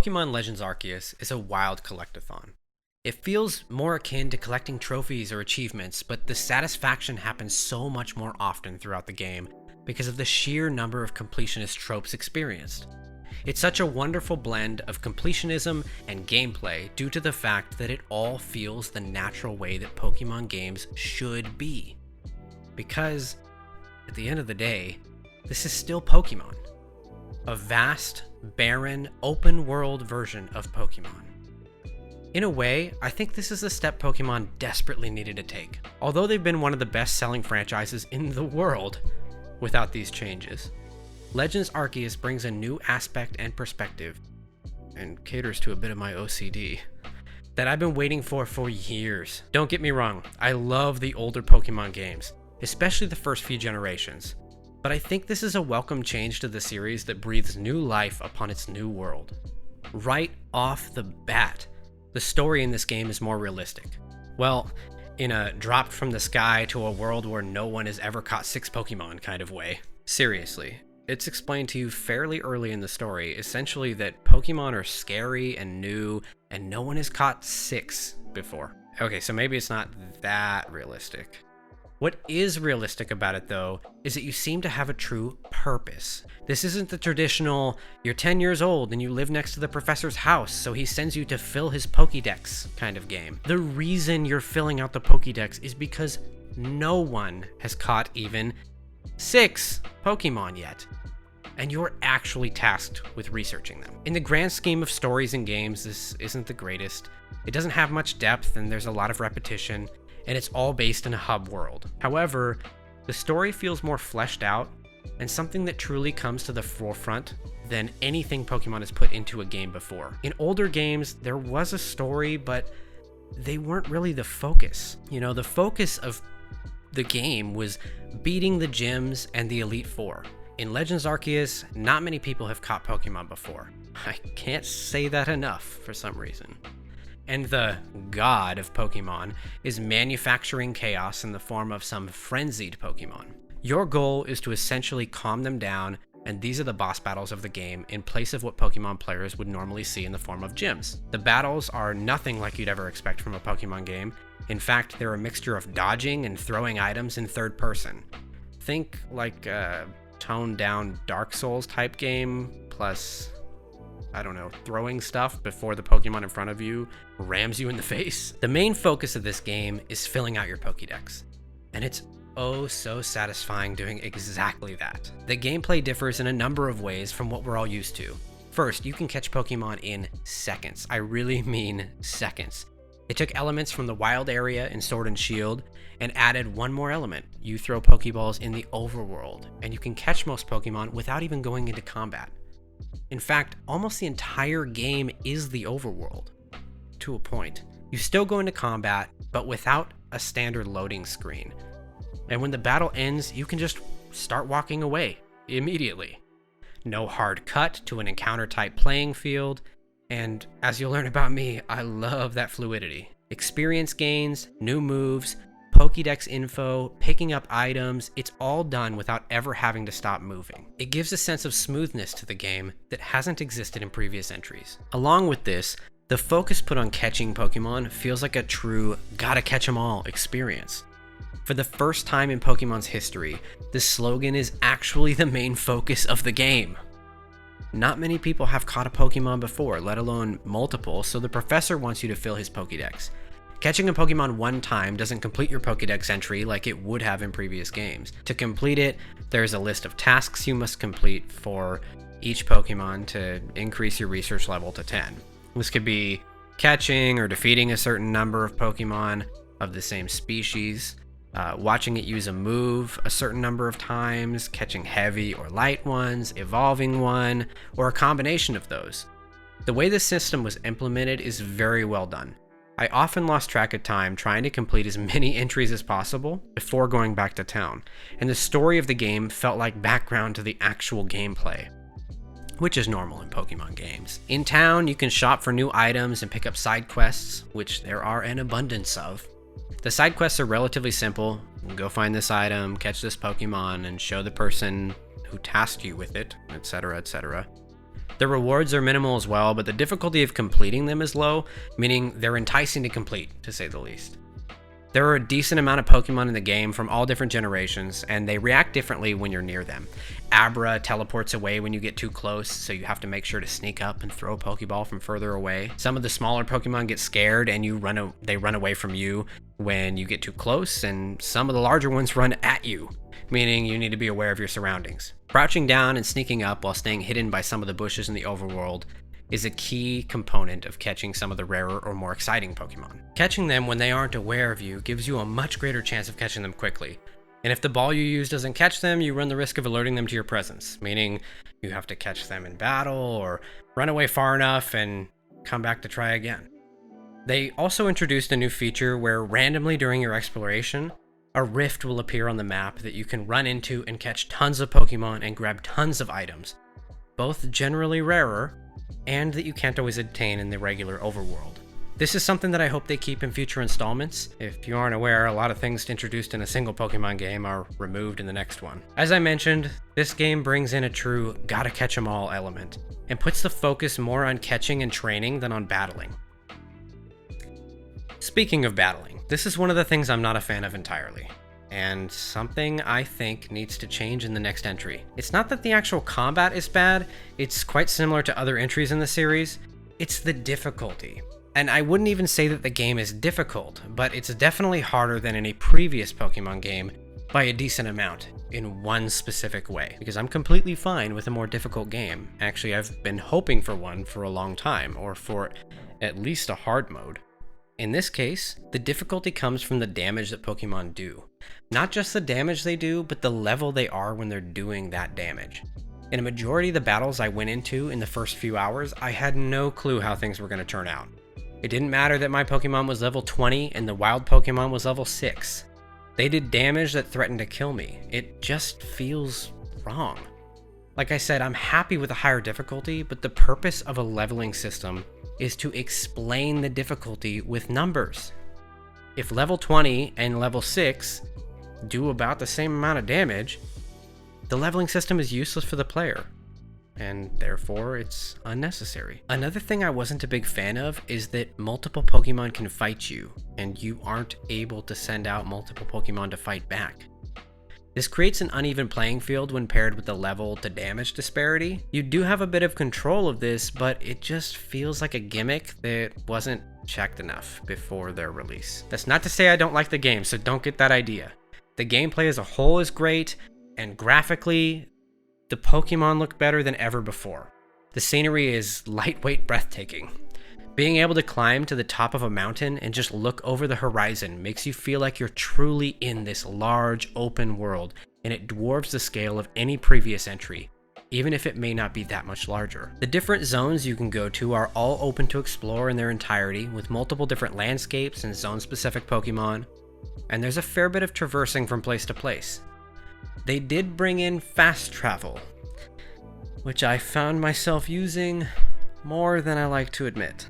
Pokemon Legends Arceus is a wild collectathon. It feels more akin to collecting trophies or achievements, but the satisfaction happens so much more often throughout the game because of the sheer number of completionist tropes experienced. It's such a wonderful blend of completionism and gameplay due to the fact that it all feels the natural way that Pokemon games should be. Because, at the end of the day, this is still Pokemon. A vast, barren, open-world version of Pokemon. In a way, I think this is the step Pokemon desperately needed to take. Although they've been one of the best-selling franchises in the world without these changes, Legends Arceus brings a new aspect and perspective, and caters to a bit of my OCD, that I've been waiting for years. Don't get me wrong, I love the older Pokemon games, especially the first few generations, but I think this is a welcome change to the series that breathes new life upon its new world. Right off the bat, the story in this game is more realistic. Well, in a dropped from the sky to a world where no one has ever caught 6 Pokemon kind of way. Seriously, it's explained to you fairly early in the story, essentially that Pokemon are scary and new, and no one has caught 6 before. Okay, so maybe it's not that realistic. What is realistic about it, though, is that you seem to have a true purpose. This isn't the traditional, you're 10 years old and you live next to the professor's house, so he sends you to fill his Pokédex kind of game. The reason you're filling out the Pokédex is because no one has caught even 6 Pokemon yet, and you're actually tasked with researching them. In the grand scheme of stories and games, this isn't the greatest. It doesn't have much depth and there's a lot of repetition, and it's all based in a hub world. However, the story feels more fleshed out and something that truly comes to the forefront than anything Pokemon has put into a game before. In older games, there was a story, but they weren't really the focus. You know, the focus of the game was beating the gyms and the Elite Four. In Legends Arceus, not many people have caught Pokemon before. I can't say that enough for some reason. And the god of Pokemon is manufacturing chaos in the form of some frenzied Pokemon. Your goal is to essentially calm them down, and these are the boss battles of the game in place of what Pokemon players would normally see in the form of gyms. The battles are nothing like you'd ever expect from a Pokemon game. In fact, they're a mixture of dodging and throwing items in third person. Think like a toned down Dark Souls type game, plus, I don't know, throwing stuff before the Pokemon in front of you rams you in the face. The main focus of this game is filling out your Pokédex, and it's oh so satisfying doing exactly that. The gameplay differs in a number of ways from what we're all used to. First, you can catch Pokemon in seconds. I really mean seconds. They took elements from the wild area in Sword and Shield and added one more element. You throw Pokeballs in the overworld, and you can catch most Pokemon without even going into combat. In fact, almost the entire game is the overworld, to a point. You still go into combat, but without a standard loading screen. And when the battle ends, you can just start walking away immediately. No hard cut to an encounter type playing field, and as you'll learn about me, I love that fluidity. Experience gains, new moves, Pokédex info, picking up items, it's all done without ever having to stop moving. It gives a sense of smoothness to the game that hasn't existed in previous entries. Along with this, the focus put on catching Pokemon feels like a true gotta catch 'em all experience. For the first time in Pokemon's history, the slogan is actually the main focus of the game. Not many people have caught a Pokemon before, let alone multiple, so the professor wants you to fill his Pokédex. Catching a Pokemon one time doesn't complete your Pokédex entry like it would have in previous games. To complete it, there's a list of tasks you must complete for each Pokemon to increase your research level to 10. This could be catching or defeating a certain number of Pokemon of the same species, watching it use a move a certain number of times, catching heavy or light ones, evolving one, or a combination of those. The way this system was implemented is very well done. I often lost track of time trying to complete as many entries as possible before going back to town, and the story of the game felt like background to the actual gameplay, which is normal in Pokemon games. In town, you can shop for new items and pick up side quests, which there are an abundance of. The side quests are relatively simple. Go find this item, catch this Pokemon, and show the person who tasked you with it, etc., etc. The rewards are minimal as well, but the difficulty of completing them is low, meaning they're enticing to complete, to say the least. There are a decent amount of Pokemon in the game from all different generations, and they react differently when you're near them. Abra teleports away when you get too close, so you have to make sure to sneak up and throw a Pokeball from further away. Some of the smaller Pokemon get scared and they run away from you when you get too close, and some of the larger ones run at you, meaning you need to be aware of your surroundings. Crouching down and sneaking up while staying hidden by some of the bushes in the overworld is a key component of catching some of the rarer or more exciting Pokemon. Catching them when they aren't aware of you gives you a much greater chance of catching them quickly. And if the ball you use doesn't catch them, you run the risk of alerting them to your presence, meaning you have to catch them in battle or run away far enough and come back to try again. They also introduced a new feature where randomly during your exploration, a rift will appear on the map that you can run into and catch tons of Pokemon and grab tons of items, both generally rarer and that you can't always obtain in the regular overworld. This is something that I hope they keep in future installments. If you aren't aware, a lot of things introduced in a single Pokemon game are removed in the next one. As I mentioned, this game brings in a true gotta catch 'em all element, and puts the focus more on catching and training than on battling. Speaking of battling, this is one of the things I'm not a fan of entirely, and something I think needs to change in the next entry. It's not that the actual combat is bad, it's quite similar to other entries in the series, it's the difficulty. And I wouldn't even say that the game is difficult, but it's definitely harder than any previous Pokemon game by a decent amount in one specific way, because I'm completely fine with a more difficult game. Actually, I've been hoping for one for a long time, or for at least a hard mode. In this case, the difficulty comes from the damage that Pokemon do. Not just the damage they do, but the level they are when they're doing that damage. In a majority of the battles I went into in the first few hours, I had no clue how things were going to turn out. It didn't matter that my Pokemon was level 20 and the wild Pokemon was level 6. They did damage that threatened to kill me. It just feels wrong. Like I said, I'm happy with a higher difficulty, but the purpose of a leveling system is to explain the difficulty with numbers. If level 20 and level 6 do about the same amount of damage, the leveling system is useless for the player, and therefore it's unnecessary. Another thing I wasn't a big fan of is that multiple Pokemon can fight you, and you aren't able to send out multiple Pokemon to fight back. This creates an uneven playing field when paired with the level to damage disparity. You do have a bit of control of this, but it just feels like a gimmick that wasn't checked enough before their release. That's not to say I don't like the game, so don't get that idea. The gameplay as a whole is great, and graphically, the Pokemon look better than ever before. The scenery is lightweight breathtaking. Being able to climb to the top of a mountain and just look over the horizon makes you feel like you're truly in this large open world, and it dwarfs the scale of any previous entry, even if it may not be that much larger. The different zones you can go to are all open to explore in their entirety, with multiple different landscapes and zone-specific Pokemon, and there's a fair bit of traversing from place to place. They did bring in fast travel, which I found myself using more than I like to admit.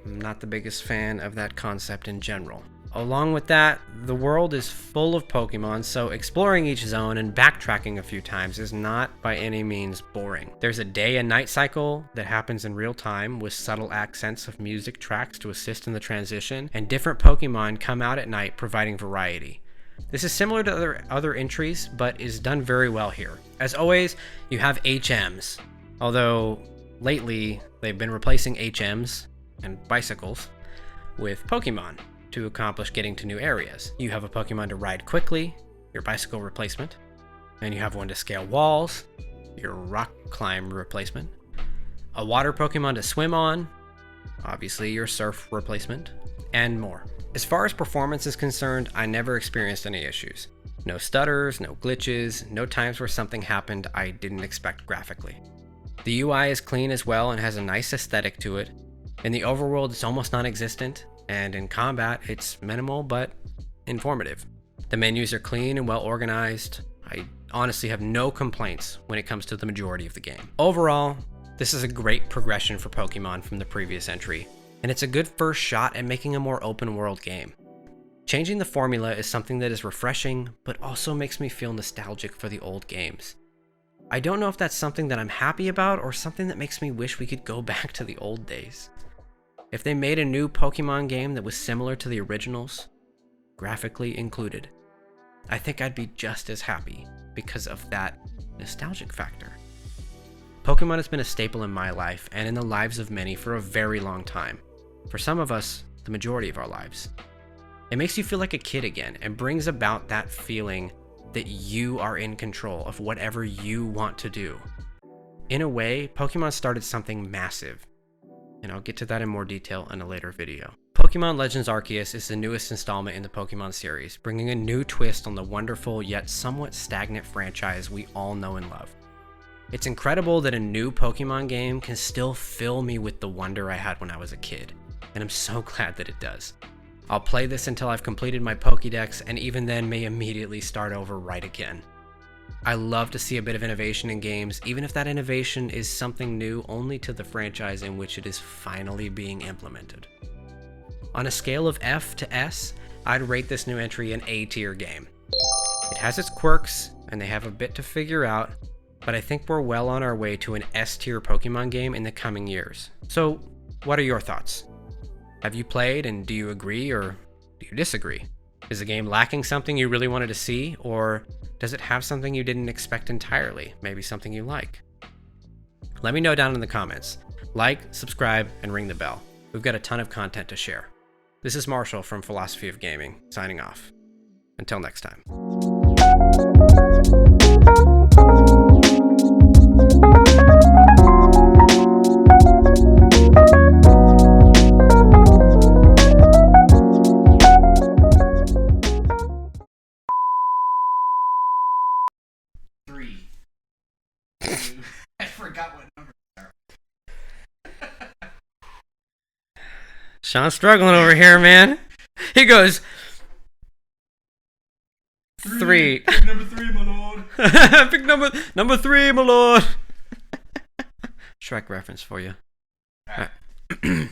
I'm not the biggest fan of that concept in general. Along with that, the world is full of Pokemon, so exploring each zone and backtracking a few times is not by any means boring. There's a day and night cycle that happens in real time with subtle accents of music tracks to assist in the transition, and different Pokemon come out at night providing variety. This is similar to other entries, but is done very well here. As always, you have HMs, although lately they've been replacing HMs and bicycles with Pokemon to accomplish getting to new areas. You have a Pokemon to ride quickly, your bicycle replacement, and you have one to scale walls, your rock climb replacement, a water Pokemon to swim on, obviously your surf replacement, and more. As far as performance is concerned, I never experienced any issues. No stutters, no glitches, no times where something happened I didn't expect graphically. The UI is clean as well and has a nice aesthetic to it. In the overworld, it's almost non-existent, and in combat, it's minimal but informative. The menus are clean and well organized. I honestly have no complaints when it comes to the majority of the game. Overall, this is a great progression for Pokemon from the previous entry, and it's a good first shot at making a more open world game. Changing the formula is something that is refreshing, but also makes me feel nostalgic for the old games. I don't know if that's something that I'm happy about or something that makes me wish we could go back to the old days. If they made a new Pokemon game that was similar to the originals, graphically included, I think I'd be just as happy because of that nostalgic factor. Pokemon has been a staple in my life and in the lives of many for a very long time. For some of us, the majority of our lives. It makes you feel like a kid again and brings about that feeling that you are in control of whatever you want to do. In a way, Pokemon started something massive, and I'll get to that in more detail in a later video. Pokemon Legends Arceus is the newest installment in the Pokemon series, bringing a new twist on the wonderful yet somewhat stagnant franchise we all know and love. It's incredible that a new Pokemon game can still fill me with the wonder I had when I was a kid, and I'm so glad that it does. I'll play this until I've completed my Pokédex, and even then may immediately start over right again. I love to see a bit of innovation in games, even if that innovation is something new only to the franchise in which it is finally being implemented. On a scale of F to S, I'd rate this new entry an A-tier game. It has its quirks, and they have a bit to figure out, but I think we're well on our way to an S-tier Pokemon game in the coming years. So, what are your thoughts? Have you played, and do you agree or do you disagree? Is the game lacking something you really wanted to see, or does it have something you didn't expect entirely, maybe something you like? Let me know down in the comments. Like, subscribe, and ring the bell. We've got a ton of content to share. This is Marshall from Philosophy of Gaming, signing off. Until next time. I forgot what number they are. Sean's struggling over here, man. He goes, three. Pick number 3, my lord. Pick number 3, my lord. Shrek reference for you. All right.